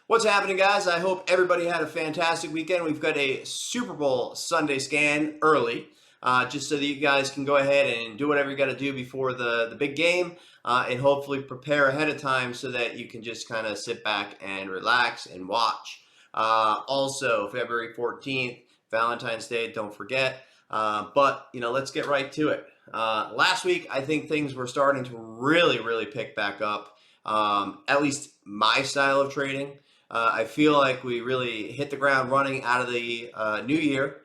What's happening, guys? I hope everybody had a fantastic weekend. We've got a Super Bowl Sunday scan early, just so that you guys can go ahead and do whatever you got to do before the big game, and hopefully prepare ahead of time so that you can just kind of sit back and relax and watch. Also, February 14th, Valentine's Day, don't forget. But, let's get right to it. Last week, I think things were starting to really pick back up, at least my style of trading. I feel like we really hit the ground running out of the new year.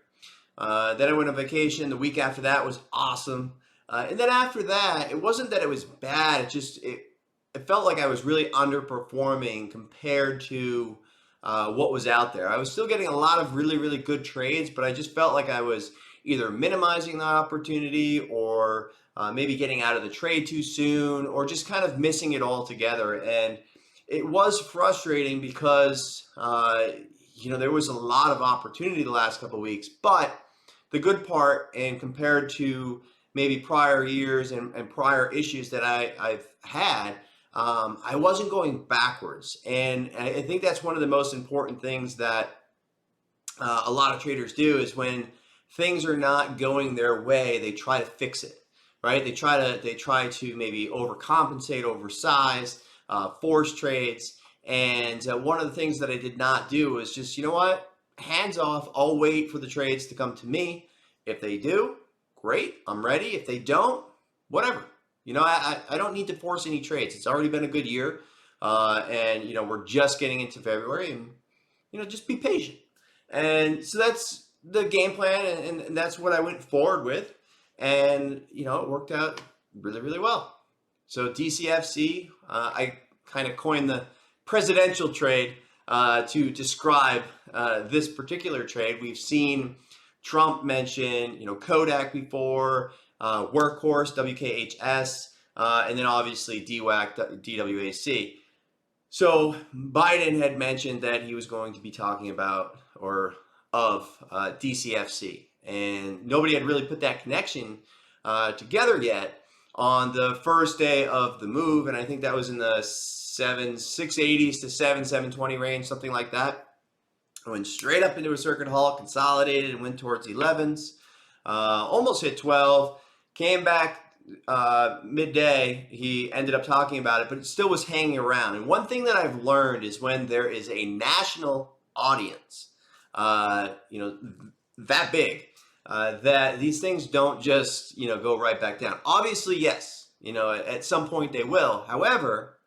Then I went on vacation. The week after that was awesome. And then after that, it wasn't that it was bad. It felt like I was really underperforming compared to what was out there. I was still getting a lot of really good trades, but I just felt like I was either minimizing the opportunity or maybe getting out of the trade too soon or just kind of missing it all together. And it was frustrating because, there was a lot of opportunity the last couple of weeks. But the good part, and compared to maybe prior years and prior issues that I've had, I wasn't going backwards. And I think that's one of the most important things that a lot of traders do is when things are not going their way, they try to fix it, right? They try to maybe overcompensate, oversize, force trades. And one of the things that I did not do was just, you know what? Hands off. I'll wait for the trades to come to me. If they do, great. I'm ready. If they don't, whatever. I don't need to force any trades. It's already been a good year. And we're just getting into February and, just be patient. And so that's the game plan. And that's what I went forward with. And, it worked out really well. So DCFC, I kind of coined the presidential trade to describe this particular trade. We've seen Trump mention, Kodak before, Workhorse, WKHS, and then obviously DWAC, DWAC. So Biden had mentioned that he was going to be talking about or of DCFC, and nobody had really put that connection together yet on the first day of the move, and I think that was in the 680s to 720 range, something like that. I went straight up into a circuit halt, consolidated, and went towards 11s. Almost hit 12. Came back midday. He ended up talking about it, but it still was hanging around. And one thing that I've learned is when there is a national audience, that big, that these things don't just, go right back down. Obviously, yes, at some point they will. However,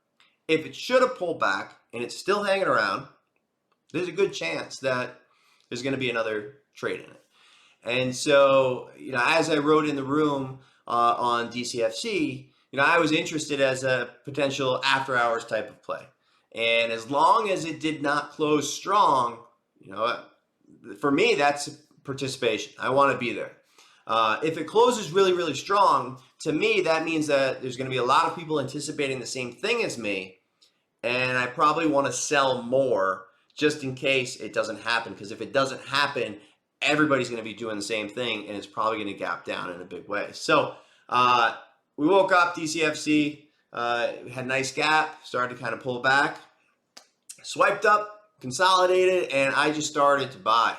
if it should have pulled back and it's still hanging around, there's a good chance that there's going to be another trade in it. And so, as I wrote in the room on DCFC, I was interested as a potential after hours type of play. And as long as it did not close strong, for me, that's participation. I want to be there. If it closes really strong, to me, that means that there's going to be a lot of people anticipating the same thing as me. And I probably want to sell more just in case it doesn't happen. Because if it doesn't happen, everybody's going to be doing the same thing, and it's probably going to gap down in a big way. So we woke up, DCFC, had a nice gap, started to kind of pull back, swiped up, consolidated, and I just started to buy.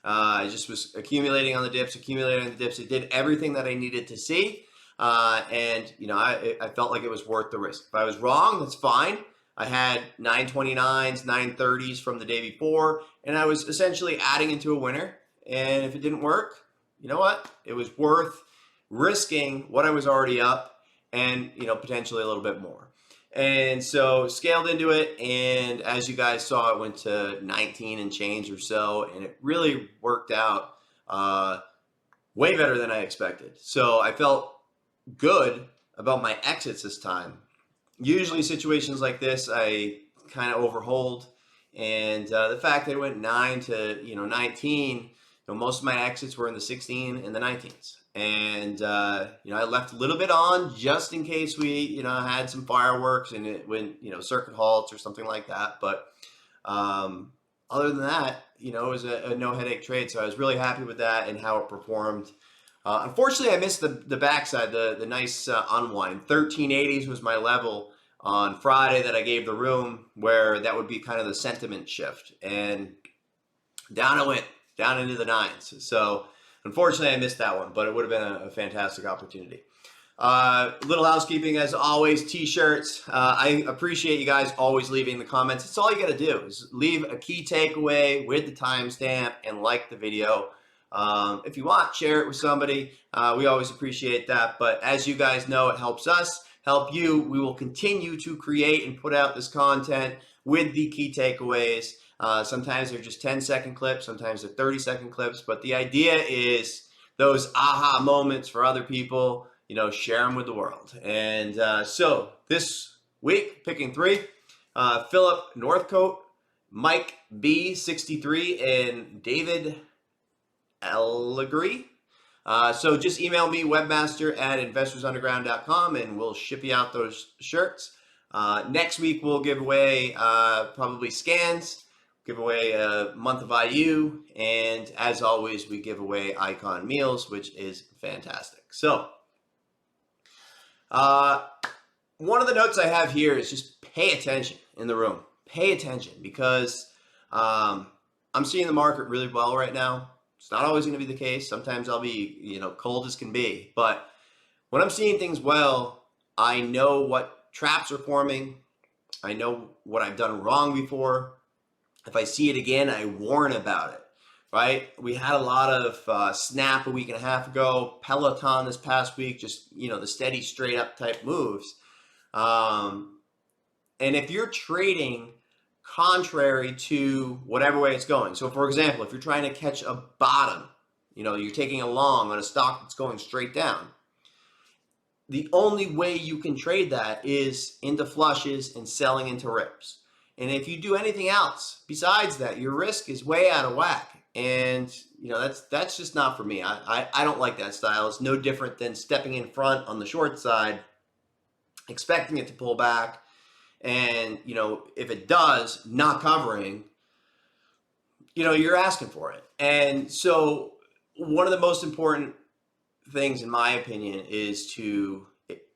I just was accumulating on the dips. It did everything that I needed to see. And I felt like it was worth the risk. If I was wrong, that's fine. I had 929s, 930s from the day before, and I was essentially adding into a winner. And if it didn't work, you know what? It was worth risking what I was already up and, potentially a little bit more. And so scaled into it. And as you guys saw, it went to 19 and change or so. And it really worked out way better than I expected. So I felt good about my exits this time. Usually situations like this, I kind of overhold. And the fact that it went 9 to 19, most of my exits were in the 16 and the 19s. And, I left a little bit on just in case we, had some fireworks and it went, circuit halts or something like that. But other than that, it was a no headache trade. So I was really happy with that and how it performed. Unfortunately, I missed the backside, the nice unwind. 1380s was my level on Friday that I gave the room where that would be kind of the sentiment shift. And down it went, down into the nines. So unfortunately, I missed that one, but it would have been a fantastic opportunity. Little housekeeping as always, t-shirts. I appreciate you guys always leaving the comments. It's all you got to do is leave a key takeaway with the timestamp and like the video. If you want, share it with somebody. We always appreciate that. But as you guys know, it helps us, help you. We will continue to create and put out this content with the key takeaways. Sometimes they're just 10-second clips, sometimes they're 30-second clips. But the idea is those aha moments for other people. Share them with the world. And so this week, picking three, Philip Northcote, Mike B63, and David Allegri. So just email me, webmaster@investorsunderground.com, and we'll ship you out those shirts. Next week, we'll give away probably scans, give away a month of IU, and as always, we give away Icon meals, which is fantastic. So one of the notes I have here is just pay attention in the room. Pay attention because I'm seeing the market really well right now. It's not always going to be the case. Sometimes I'll be, cold as can be. But when I'm seeing things well, I know what traps are forming. I know what I've done wrong before. If I see it again, I warn about it. Right? We had a lot of Snap a week and a half ago, Peloton this past week, just, the steady straight up type moves. And if you're trading contrary to whatever way it's going. So for example, if you're trying to catch a bottom, you're taking a long on a stock that's going straight down. The only way you can trade that is into flushes and selling into rips. And if you do anything else besides that, your risk is way out of whack. And that's just not for me. I don't like that style. It's no different than stepping in front on the short side, expecting it to pull back, and if it does, not covering, you're asking for it. And so one of the most important things, in my opinion, is to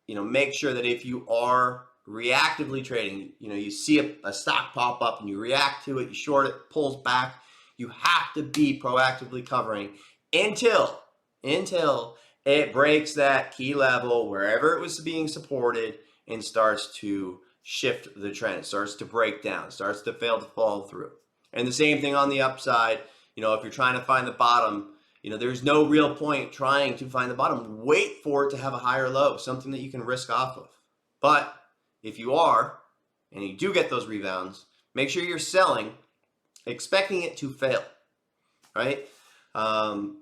make sure that if you are reactively trading, you see a stock pop up and you react to it, you short it, pulls back. You have to be proactively covering until it breaks that key level wherever it was being supported and starts to shift the trend. It starts to break down, starts to fail to follow through. And the same thing on the upside. If you're trying to find the bottom, there's no real point trying to find the bottom. Wait for it to have a higher low, something that you can risk off of. But if you are, and you do get those rebounds, make sure you're selling expecting it to fail, right? And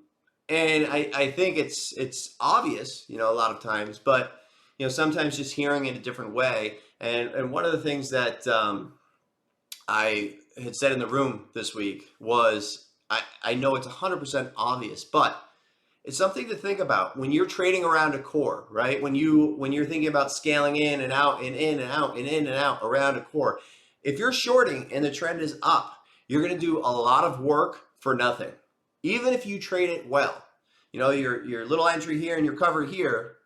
I think it's obvious, a lot of times, but sometimes just hearing it a different way. And one of the things that I had said in the room this week was, I know it's 100% obvious, but it's something to think about when you're trading around a core, right? When you're thinking about scaling in and out and in and out and in and out around a core, if you're shorting and the trend is up, you're going to do a lot of work for nothing. Even if you trade it well, your little entry here and your cover here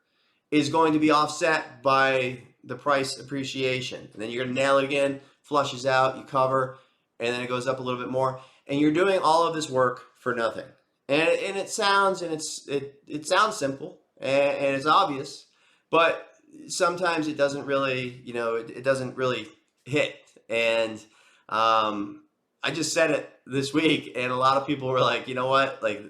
is going to be offset by the price appreciation. And then you're going to nail it again, flushes out, you cover, and then it goes up a little bit more. And you're doing all of this work for nothing. And it sounds simple and it's obvious, but sometimes it doesn't really, it doesn't really hit. And I just said it this week, and a lot of people were like, what? Like,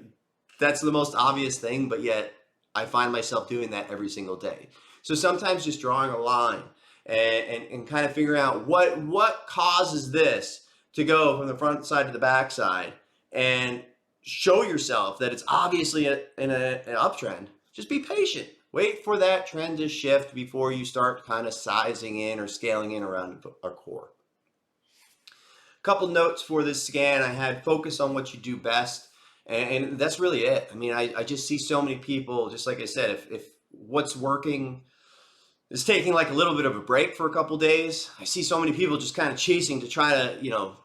that's the most obvious thing, but yet I find myself doing that every single day. So sometimes just drawing a line and kind of figuring out what causes this to go from the front side to the back side, and show yourself that it's obviously in an uptrend. Just be patient. Wait for that trend to shift before you start kind of sizing in or scaling in around a core. Couple notes for this scan. I had focus on what you do best, and that's really it. I mean, I just see so many people, just like I said, if what's working is taking like a little bit of a break for a couple days, I see so many people just kind of chasing to try to,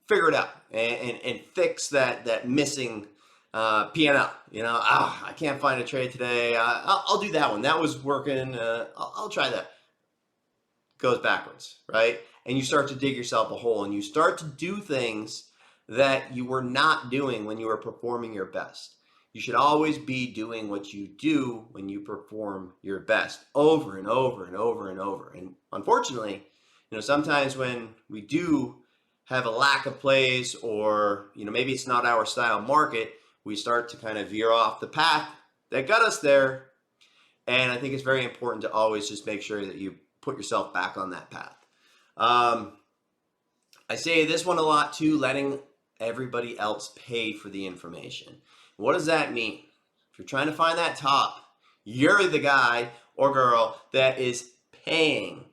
figure it out and fix that missing P&L. I can't find a trade today. I'll do that one. That was working. I'll try that. goes backwards, right? And you start to dig yourself a hole and you start to do things that you were not doing when you were performing your best. You should always be doing what you do when you perform your best over and over and over and over. And unfortunately, sometimes when we do have a lack of plays, or maybe it's not our style market, we start to kind of veer off the path that got us there. And I think it's very important to always just make sure that you put yourself back on that path. I say this one a lot too, letting everybody else pay for the information. What does that mean? If you're trying to find that top, you're the guy or girl that is paying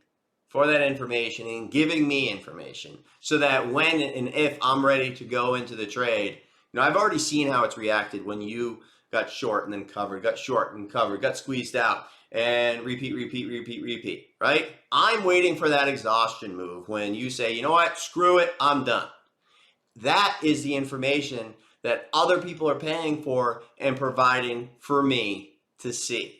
for that information and giving me information, so that when and if I'm ready to go into the trade, I've already seen how it's reacted when you got short and then covered, got short and covered, got squeezed out, and repeat, right? I'm waiting for that exhaustion move when you say, you know what, screw it, I'm done. That is the information that other people are paying for and providing for me to see.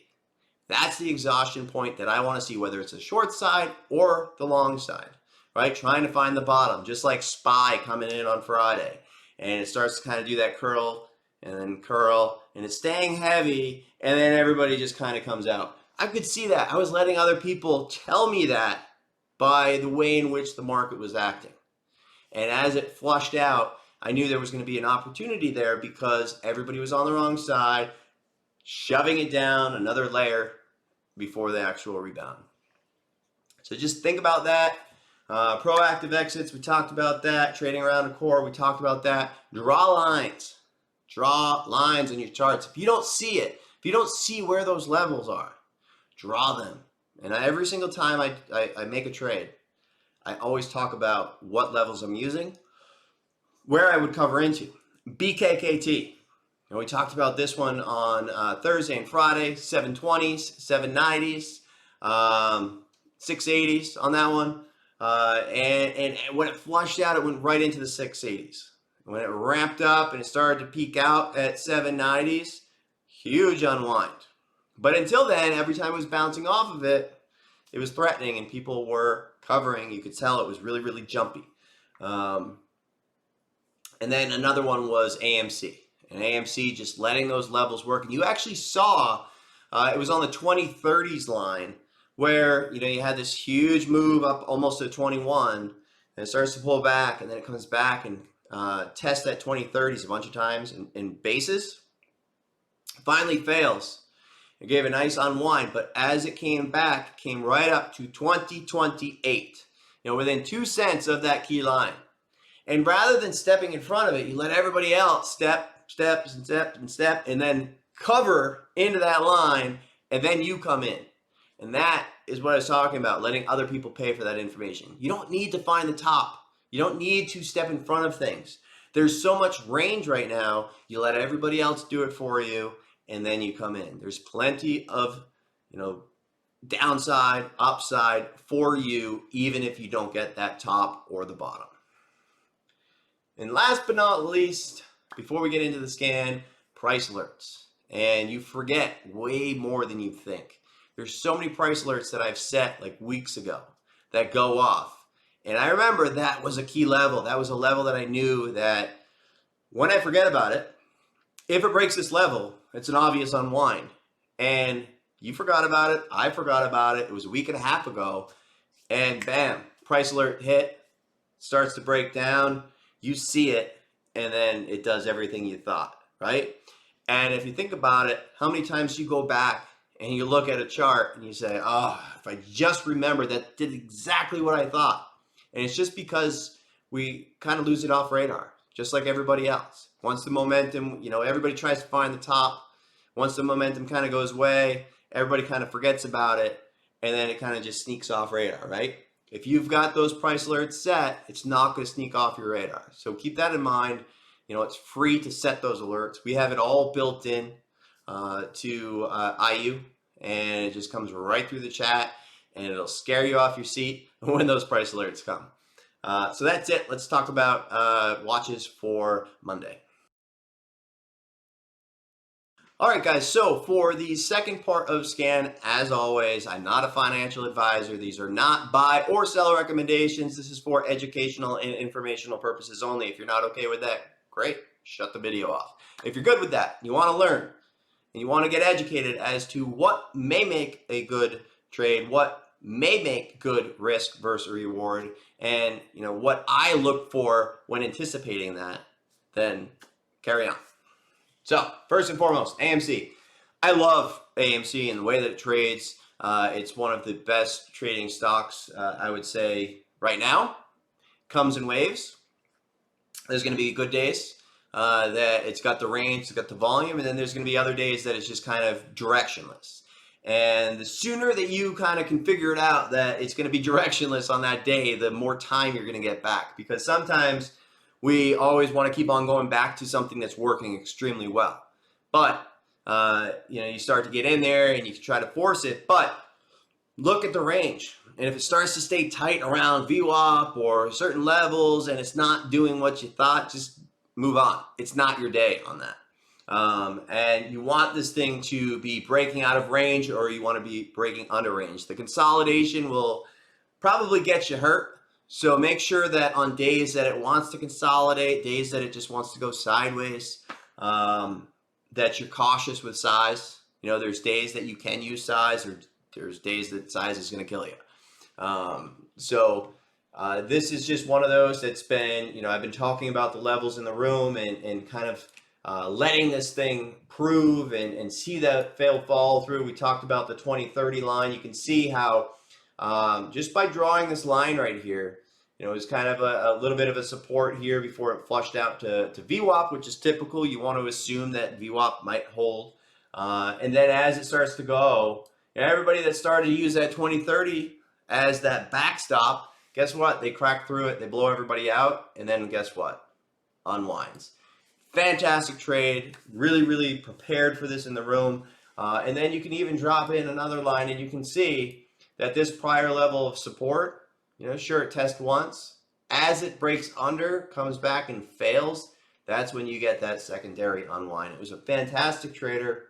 That's the exhaustion point that I want to see, whether it's the short side or the long side, right? Trying to find the bottom, just like SPY coming in on Friday. And it starts to kind of do that curl and then curl, and it's staying heavy, and then everybody just kind of comes out. I could see that. I was letting other people tell me that by the way in which the market was acting. And as it flushed out, I knew there was going to be an opportunity there because everybody was on the wrong side, shoving it down another layer before the actual rebound. So just think about that. Proactive exits, we talked about that. Trading around the core, we talked about that. Draw lines. Draw lines in your charts. If you don't see it, if you don't see where those levels are, draw them. And every single time I make a trade, I always talk about what levels I'm using, where I would cover into. BKKT. We talked about this one on Thursday and Friday, 720s, 790s, 680s on that one. And when it flushed out, it went right into the 680s. When it ramped up and it started to peak out at 790s, huge unwind. But until then, every time it was bouncing off of it, it was threatening and people were covering. You could tell it was really, really jumpy. And then another one was AMC. And AMC just letting those levels work. And you actually saw, it was on the 2030s line where, you had this huge move up almost to 21. And it starts to pull back and then it comes back and tests that 2030s a bunch of times in bases. Finally fails. It gave a nice unwind, but as it came back, it came right up to 2028, within 2 cents of that key line. And rather than stepping in front of it, you let everybody else step, and then cover into that line, and then you come in. And that is what I was talking about, letting other people pay for that information. You don't need to find the top. You don't need to step in front of things. There's so much range right now, you let everybody else do it for you, and then you come in. There's plenty of, downside, upside for you, even if you don't get that top or the bottom. And last but not least, before we get into the scan, price alerts. And you forget way more than you think. There's so many price alerts that I've set like weeks ago that go off. And I remember that was a key level. That was a level that I knew that when I forget about it, if it breaks this level, it's an obvious unwind. And you forgot about it. I forgot about it. It was a week and a half ago. And bam, price alert hit, starts to break down. You see it, and then it does everything you thought, right? And if you think about it, how many times you go back and you look at a chart and you say, oh, if I just remember that did exactly what I thought. And it's just because we kind of lose it off radar, just like everybody else. Once the momentum, everybody tries to find the top. Once the momentum kind of goes away, everybody kind of forgets about it, and then it kind of just sneaks off radar, right? If you've got those price alerts set, it's not going to sneak off your radar. So keep that in mind. It's free to set those alerts. We have it all built in to IU, and it just comes right through the chat, and it'll scare you off your seat when those price alerts come. So that's it. Let's talk about watches for Monday. All right, guys, so for the second part of Scan, as always, I'm not a financial advisor. These are not buy or sell recommendations. This is for educational and informational purposes only. If you're not okay with that, great, shut the video off. If you're good with that, you want to learn, and you want to get educated as to what may make a good trade, what may make good risk versus reward, and what I look for when anticipating that, then carry on. So first and foremost, AMC. I love AMC and the way that it trades. It's one of the best trading stocks, I would say, right now. Comes in waves. There's going to be good days that it's got the range, it's got the volume, and then there's going to be other days that it's just kind of directionless. And the sooner that you kind of can figure it out that it's going to be directionless on that day, the more time you're going to get back. Because sometimes we always want to keep on going back to something that's working extremely well. But, you start to get in there and you can try to force it, but look at the range. And if it starts to stay tight around VWAP or certain levels and it's not doing what you thought, just move on. It's not your day on that. And you want this thing to be breaking out of range, or you want to be breaking under range. The consolidation will probably get you hurt. So make sure that on days that it wants to consolidate, days that it just wants to go sideways, that you're cautious with size. There's days that you can use size, or there's days that size is going to kill you. This is just one of those that's been, I've been talking about the levels in the room and kind of letting this thing prove and see that fall through. We talked about the 20-30 line. You can see how just by drawing this line right here, it was kind of a little bit of a support here before it flushed out to VWAP, which is typical. You want to assume that VWAP might hold. And then as it starts to go, everybody that started to use that 20-30 as that backstop, guess what? They crack through it, they blow everybody out, and then guess what? Unwinds. Fantastic trade. Really, really prepared for this in the room. And then you can even drop in another line and you can see that this prior level of support, sure, it tests once. As it breaks under, comes back and fails, that's when you get that secondary unwind. It was a fantastic trader.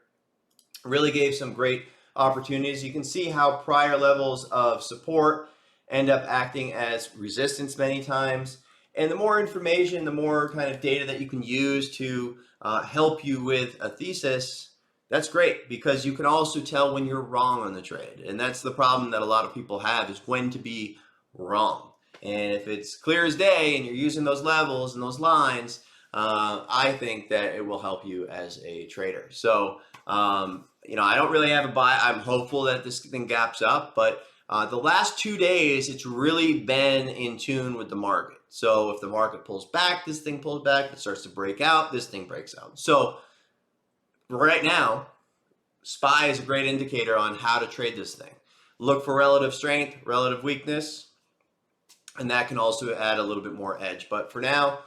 Really gave some great opportunities. You can see how prior levels of support end up acting as resistance many times. And the more information, the more kind of data that you can use to help you with a thesis, that's great, because you can also tell when you're wrong on the trade. And that's the problem that a lot of people have, is when to be wrong. And if it's clear as day and you're using those levels and those lines, I think that it will help you as a trader. So, I don't really have a buy. I'm hopeful that this thing gaps up, but the last 2 days, it's really been in tune with the market. So if the market pulls back, this thing pulls back. If it starts to break out, this thing breaks out. So right now, SPY is a great indicator on how to trade this thing. Look for relative strength, relative weakness, and that can also add a little bit more edge. But for now,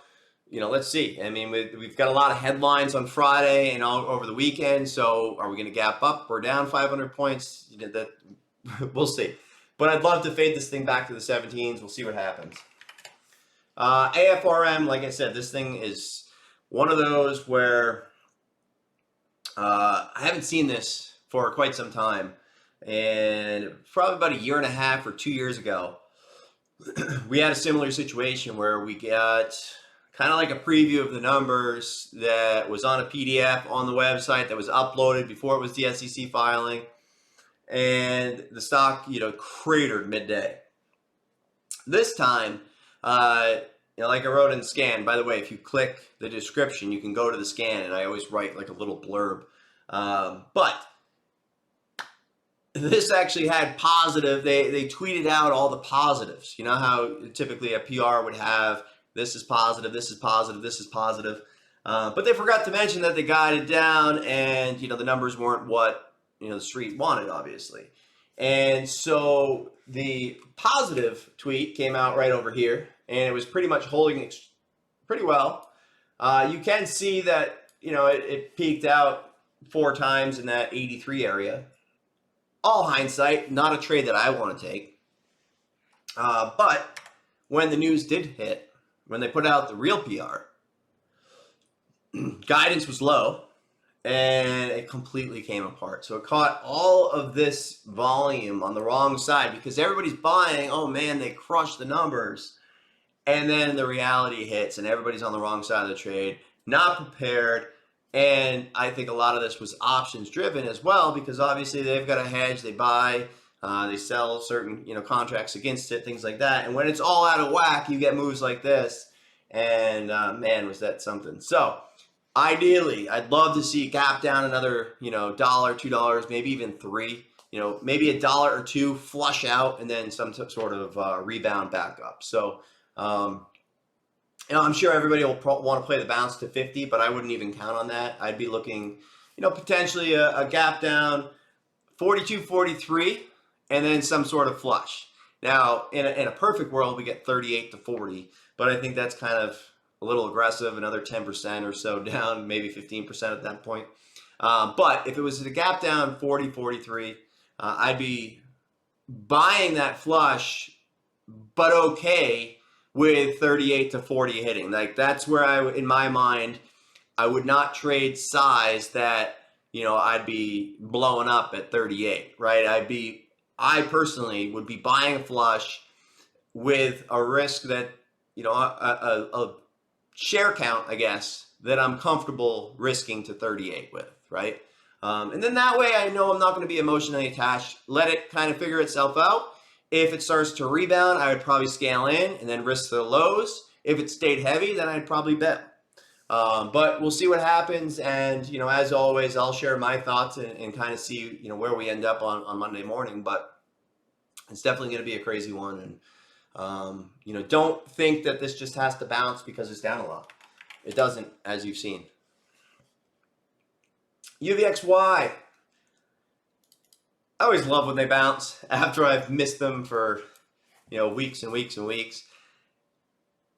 let's see. I mean, we've got a lot of headlines on Friday and all over the weekend. So are we going to gap up or down 500 points? That we'll see. But I'd love to fade this thing back to the 17s. We'll see what happens. AFRM, like I said, this thing is one of those where I haven't seen this for quite some time. And probably about 1.5 years or 2 years ago, we had a similar situation where we got kind of like a preview of the numbers that was on a PDF on the website that was uploaded before it was the SEC filing. And the stock, cratered midday. This time, like I wrote in the scan, by the way, if you click the description, you can go to the scan, and I always write like a little blurb. But this actually had positive, they tweeted out all the positives. You know how typically a PR would have, this is positive, this is positive, this is positive. But they forgot to mention that they guided down, and the numbers weren't what the street wanted, obviously. And so the positive tweet came out right over here, and it was pretty much holding it pretty well. You can see that it peaked out 4 times in that 83 area. All hindsight, not a trade that I want to take. But when the news did hit, when they put out the real PR, guidance was low, and it completely came apart. So it caught all of this volume on the wrong side because everybody's buying, oh man, they crushed the numbers. And then the reality hits and everybody's on the wrong side of the trade, not prepared. And I think a lot of this was options driven as well, because obviously they've got a hedge, they buy, they sell certain contracts against it, things like that. And when it's all out of whack, you get moves like this. And man, was that something. So ideally, I'd love to see gap down another, $1, $2, maybe even $3. Maybe $1 or $2 flush out, and then some sort of rebound back up. So, I'm sure everybody will want to play the bounce to 50, but I wouldn't even count on that. I'd be looking, potentially a gap down 42, 43, and then some sort of flush. Now, in a perfect world, we get 38 to 40, but I think that's kind of a little aggressive, another 10% or so down, maybe 15% at that point. But if it was a gap down 40, 43, I'd be buying that flush, but okay with 38 to 40 hitting. Like that's where in my mind, I would not trade size that, I'd be blowing up at 38, right? I personally would be buying a flush with a risk that, a share count, I guess, that I'm comfortable risking to 38 with, right? And then that way I know I'm not going to be emotionally attached. Let it kind of figure itself out. If it starts to rebound, I would probably scale in and then risk the lows. If it stayed heavy, then I'd probably bet. But we'll see what happens. And, as always, I'll share my thoughts and kind of see, where we end up on Monday morning. But it's definitely going to be a crazy one. And, don't think that this just has to bounce because it's down a lot. It doesn't, as you've seen. UVXY. I always love when they bounce after I've missed them for, weeks and weeks and weeks.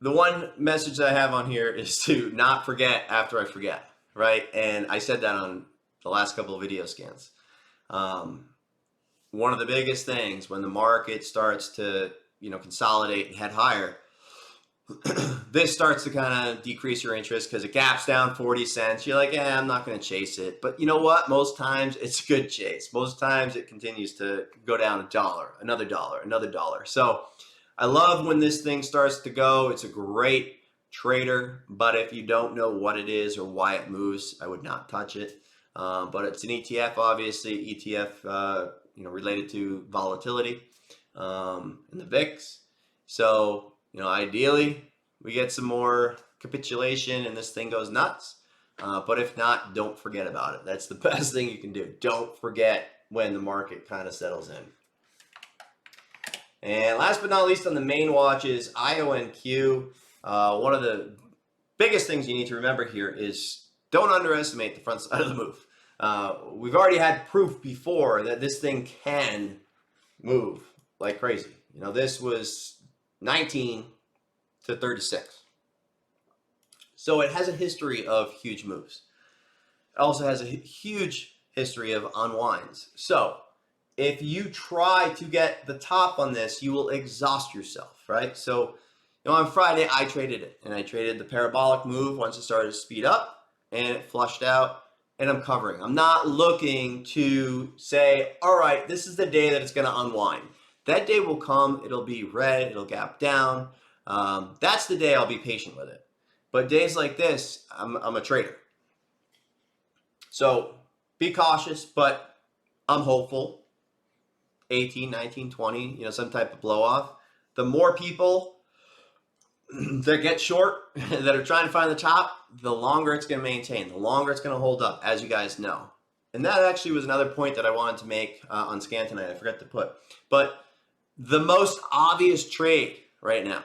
The one message that I have on here is to not forget after I forget, right? And I said that on the last couple of video scans. One of the biggest things when the market starts to, consolidate and head higher, this starts to kind of decrease your interest because it gaps down 40 cents. You're like, I'm not going to chase it. But you know what? Most times it's a good chase. Most times it continues to go down $1, another dollar, another dollar. So I love when this thing starts to go. It's a great trader. But if you don't know what it is or why it moves, I would not touch it. But it's an ETF, obviously. ETF, related to volatility in the VIX. So, ideally, we get some more capitulation and this thing goes nuts. But if not, don't forget about it. That's the best thing you can do. Don't forget when the market kind of settles in. And last but not least on the main watch is IONQ. One of the biggest things you need to remember here is don't underestimate the front side of the move. We've already had proof before that this thing can move like crazy. This was 19 to 36. So it has a history of huge moves. It also has a huge history of unwinds. So if you try to get the top on this, you will exhaust yourself, right? So on Friday, I traded it. And I traded the parabolic move once it started to speed up. And it flushed out. And I'm covering. I'm not looking to say, all right, this is the day that it's going to unwind. That day will come. It'll be red. It'll gap down. That's the day I'll be patient with it. But days like this, I'm a trader. So be cautious, but I'm hopeful. 18, 19, 20, some type of blow off. The more people that get short, that are trying to find the top, the longer it's going to maintain, the longer it's going to hold up, as you guys know. And that actually was another point that I wanted to make on scan tonight. I forgot to put. But the most obvious trade right now,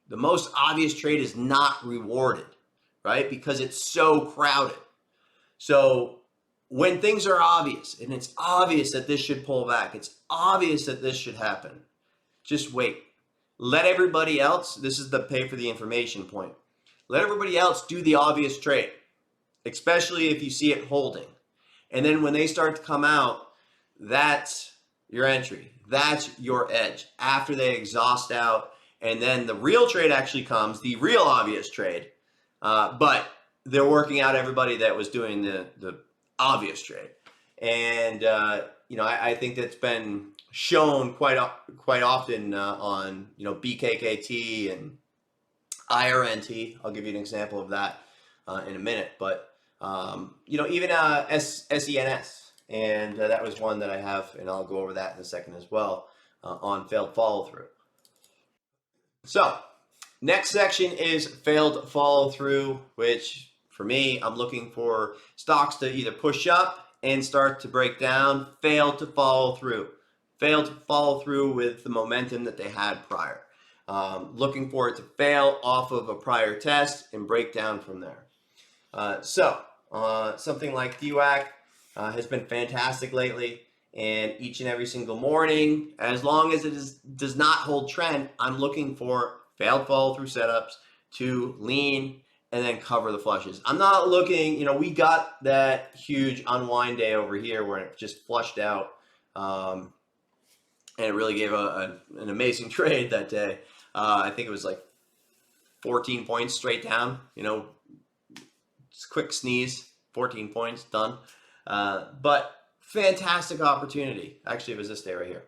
the most obvious trade is not rewarded, right? Because it's so crowded. So when things are obvious, and it's obvious that this should pull back, it's obvious that this should happen, just wait. Let everybody else, this is the pay for the information point, let everybody else do the obvious trade, especially if you see it holding. And then when they start to come out, that's your entry. That's your edge after they exhaust out. And then the real trade actually comes, the real obvious trade. But they're working out everybody that was doing the obvious trade. And I think that's been shown quite often on BKKT and IRNT. I'll give you an example of that in a minute. But even SENS, and that was one that I have, and I'll go over that in a second as well, on failed follow through. So next section is failed follow through, which for me, I'm looking for stocks to either push up and start to break down, fail to follow through with the momentum that they had prior. Looking for it to fail off of a prior test and break down from there. Something like DWAC has been fantastic lately, and each and every single morning, as long as it does not hold trend, I'm looking for failed follow through setups to lean and then cover the flushes. I'm not looking, we got that huge unwind day over here where it just flushed out, and it really gave an amazing trade that day. I think it was like 14 points straight down, just quick sneeze, 14 points, done. But fantastic opportunity. Actually, it was this day right here.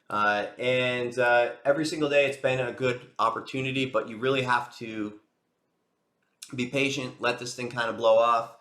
And every single day it's been a good opportunity, but you really have to be patient, let this thing kind of blow off,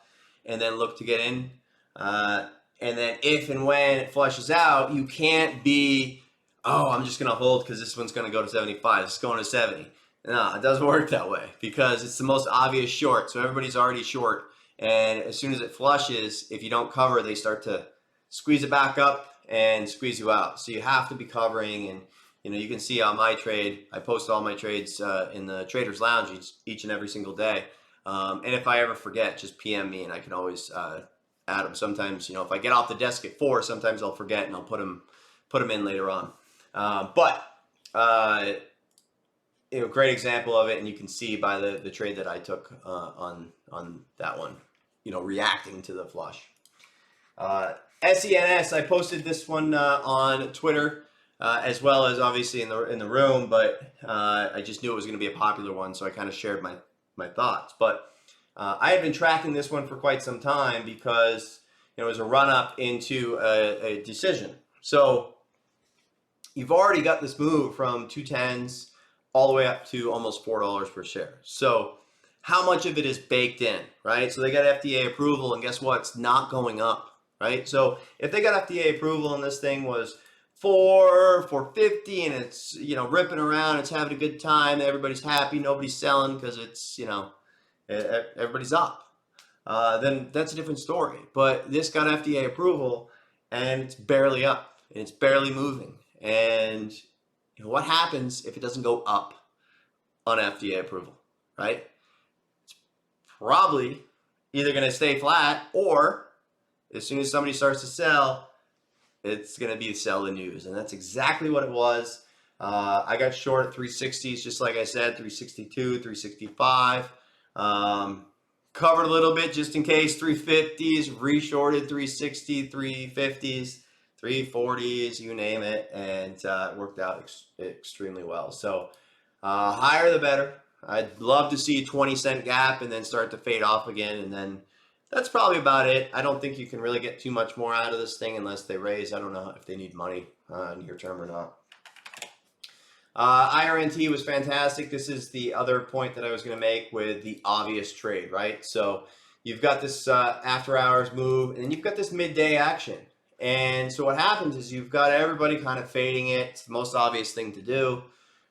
and then look to get in. And then if and when it flushes out, you can't be, I'm just going to hold because this one's going to go to 75. It's going to 70. No, it doesn't work that way because it's the most obvious short. So everybody's already short. And as soon as it flushes, if you don't cover, they start to squeeze it back up and squeeze you out. So you have to be covering. And, you can see on my trade, I post all my trades in the Traders Lounge each and every single day. And if I ever forget, just PM me and I can always add them. Sometimes, if I get off the desk at 4, sometimes I'll forget and I'll put them in later on. Great example of it, and you can see by the trade that I took on that one, reacting to the flush. SENS, I posted this one on Twitter as well as obviously in the room, but I just knew it was going to be a popular one, so I kind of shared my thoughts. But I had been tracking this one for quite some time because it was a run up into a decision. So you've already got this move from 210s all the way up to almost $4 per share. So how much of it is baked in, right? So they got FDA approval, and guess what? It's not going up, right? So if they got FDA approval and this thing was $4.50 and it's ripping around, it's having a good time, everybody's happy, nobody's selling because it's everybody's up, then that's a different story. But this got FDA approval and it's barely up and it's barely moving. And what happens if it doesn't go up on FDA approval, right? It's probably either going to stay flat, or as soon as somebody starts to sell, it's going to be sell the news. And that's exactly what it was. I got short at 360s, just like I said, 362, 365. Covered a little bit just in case, 350s, reshorted 360, 350s. 340s, you name it, and it worked out extremely well. So higher the better. I'd love to see a 20-cent gap and then start to fade off again, and then that's probably about it. I don't think you can really get too much more out of this thing unless they raise. I don't know if they need money near term or not. IRNT was fantastic. This is the other point that I was going to make with the obvious trade, right? So you've got this after hours move, and then you've got this midday action. And so what happens is you've got everybody kind of fading it. It's the most obvious thing to do.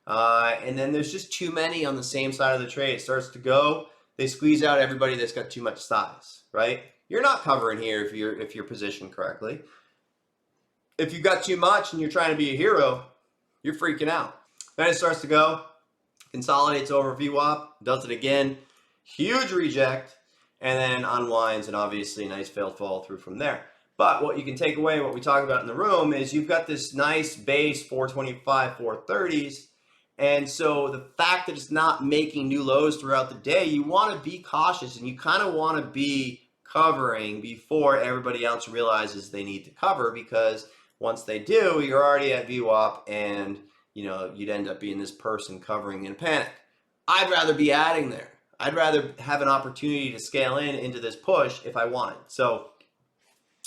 And then there's just too many on the same side of the trade. It starts to go. They squeeze out everybody that's got too much size, right? You're not covering here if you're positioned correctly. If you've got too much and you're trying to be a hero, you're freaking out. Then it starts to go, consolidates over VWAP, does it again, huge reject, and then unwinds, and obviously nice failed follow through from there. But what you can take away, what we talked about in the room, is you've got this nice base 425, 430s. And so the fact that it's not making new lows throughout the day, you want to be cautious and you kind of want to be covering before everybody else realizes they need to cover, because once they do, you're already at VWAP and you'd end up being this person covering in a panic. I'd rather be adding there. I'd rather have an opportunity to scale into this push if I want it. So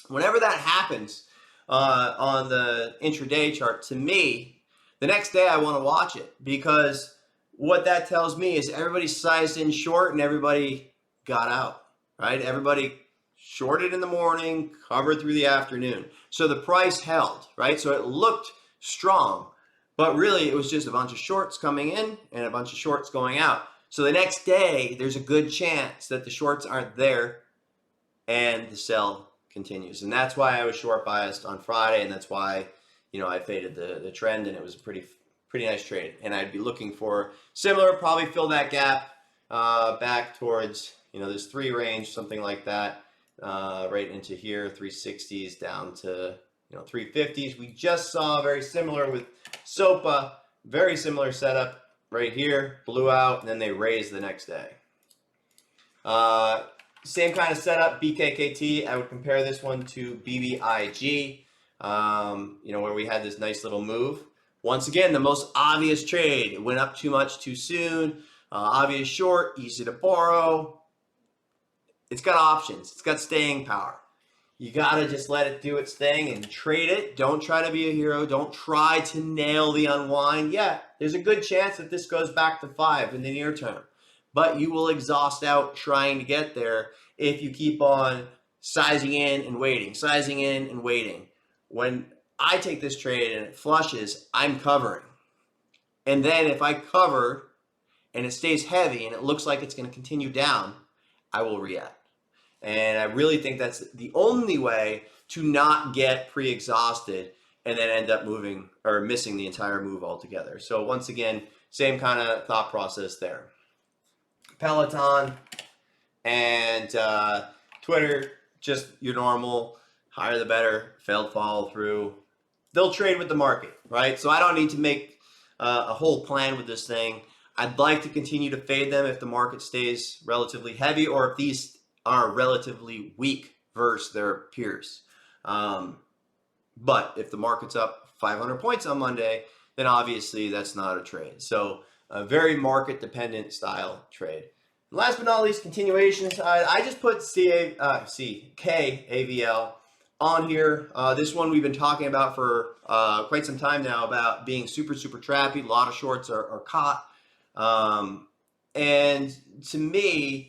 whenever that happens on the intraday chart, to me, the next day I want to watch it, because what that tells me is everybody sized in short and everybody got out, right? Everybody shorted in the morning, covered through the afternoon. So the price held, right? So it looked strong, but really it was just a bunch of shorts coming in and a bunch of shorts going out. So the next day, there's a good chance that the shorts aren't there and the sell continues. And that's why I was short biased on Friday, and that's why, I faded the trend, and it was a pretty nice trade. And I'd be looking for similar, probably fill that gap back towards, this 3 range, something like that, right into here, 360s down to, 350s. We just saw very similar with SOPA, very similar setup right here, blew out, and then they raised the next day. Same kind of setup, BKKT. I would compare this one to BBIG, where we had this nice little move. Once again, the most obvious trade. It went up too much too soon. Obvious short, easy to borrow. It's got options. It's got staying power. You got to just let it do its thing and trade it. Don't try to be a hero. Don't try to nail the unwind. Yeah, there's a good chance that this goes back to 5 in the near term, but you will exhaust out trying to get there if you keep on sizing in and waiting, sizing in and waiting. When I take this trade and it flushes, I'm covering. And then if I cover and it stays heavy and it looks like it's going to continue down, I will react. And I really think that's the only way to not get pre-exhausted and then end up moving or missing the entire move altogether. So once again, same kind of thought process there. Peloton and Twitter, just your normal, higher the better, failed follow through. They'll trade with the market, right? So I don't need to make a whole plan with this thing. I'd like to continue to fade them if the market stays relatively heavy, or if these are relatively weak versus their peers. But if the market's up 500 points on Monday, then obviously that's not a trade. So a very market dependent style trade. And last but not least, continuation side, I just put KAVL on here. This one we've been talking about for quite some time now, about being super trappy. A lot of shorts are caught. And to me,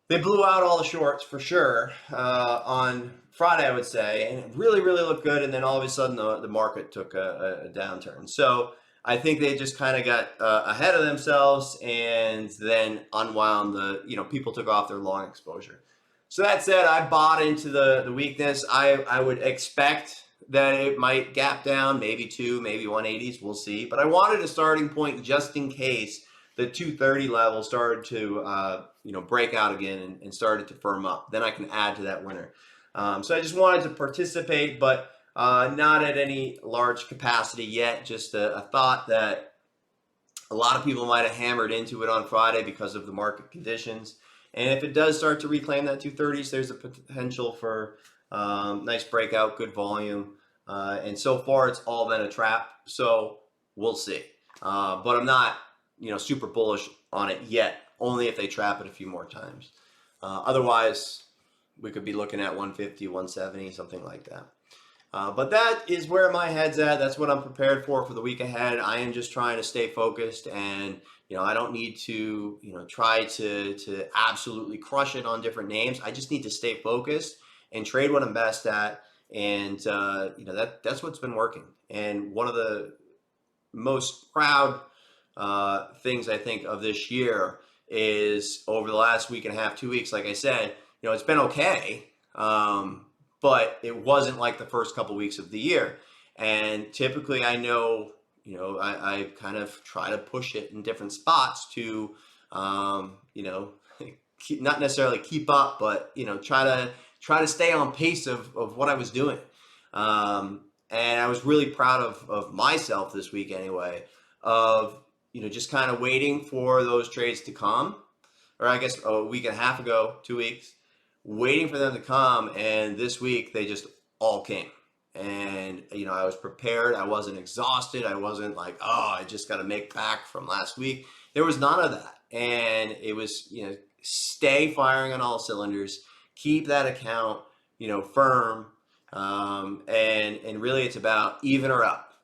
they blew out all the shorts for sure on Friday, I would say, and it really looked good. And then all of a sudden, the market took a downturn. So I think they just kind of got ahead of themselves and then unwound people took off their long exposure. So that said, I bought into the weakness. I would expect that it might gap down, maybe 2, maybe 180s. We'll see. But I wanted a starting point just in case the 230 level started to break out again and started to firm up. Then I can add to that winner. So I just wanted to participate, but not at any large capacity yet. Just a thought that a lot of people might have hammered into it on Friday because of the market conditions. And if it does start to reclaim that 230s, there's a potential for nice breakout, good volume. And so far, it's all been a trap. So we'll see. But I'm not super bullish on it yet, only if they trap it a few more times. Otherwise, we could be looking at 150, 170, something like that. But that is where my head's at. That's what I'm prepared for the week ahead. I am just trying to stay focused, and I don't need to try to absolutely crush it on different names. I just need to stay focused and trade what I'm best at, and that's what's been working. And one of the most proud things I think of this year is over the last week and a half, 2 weeks, like I said, it's been okay, but it wasn't like the first couple weeks of the year. And typically I know, I kind of try to push it in different spots to, not necessarily keep up, but, try to stay on pace of what I was doing. And I was really proud of myself this week anyway, of, just kind of waiting for those trades to come, or I guess a week and a half ago, 2 weeks, waiting for them to come. And this week they just all came. And, I was prepared. I wasn't exhausted. I wasn't like, oh, I just got to make back from last week. There was none of that. and it was, stay firing on all cylinders, keep that account, firm, and really it's about even or up,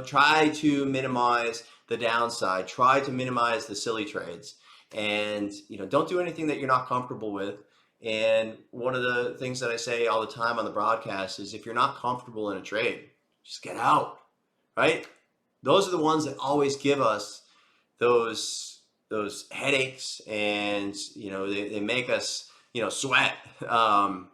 try to minimize the downside, try to minimize the silly trades, and don't do anything that you're not comfortable with. And one of the things that I say all the time on the broadcast is, if you're not comfortable in a trade, just get out, right? Those are the ones that always give us those headaches, and they make us sweat. And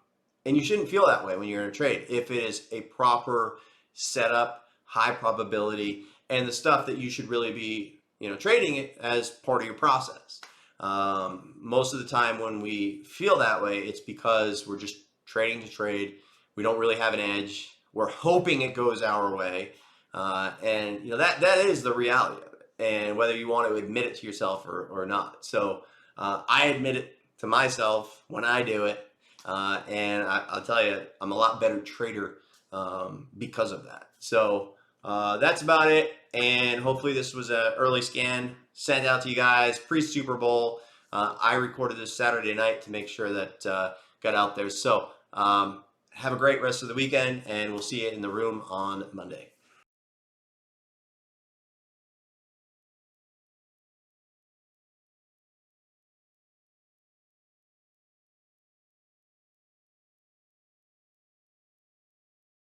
you shouldn't feel that way when you're in a trade if it is a proper setup, high probability, and the stuff that you should really be trading it as part of your process. Most of the time when we feel that way, it's because we're just trading to trade. We don't really have an edge. We're hoping it goes our way. And that is the reality of it, and whether you want to admit it to yourself or not. So I admit it to myself when I do it, and I'll tell you, I'm a lot better trader because of that. So that's about it, and hopefully this was an early scan sent out to you guys pre-Super Bowl. I recorded this Saturday night to make sure that got out there. So have a great rest of the weekend, and we'll see you in the room on Monday.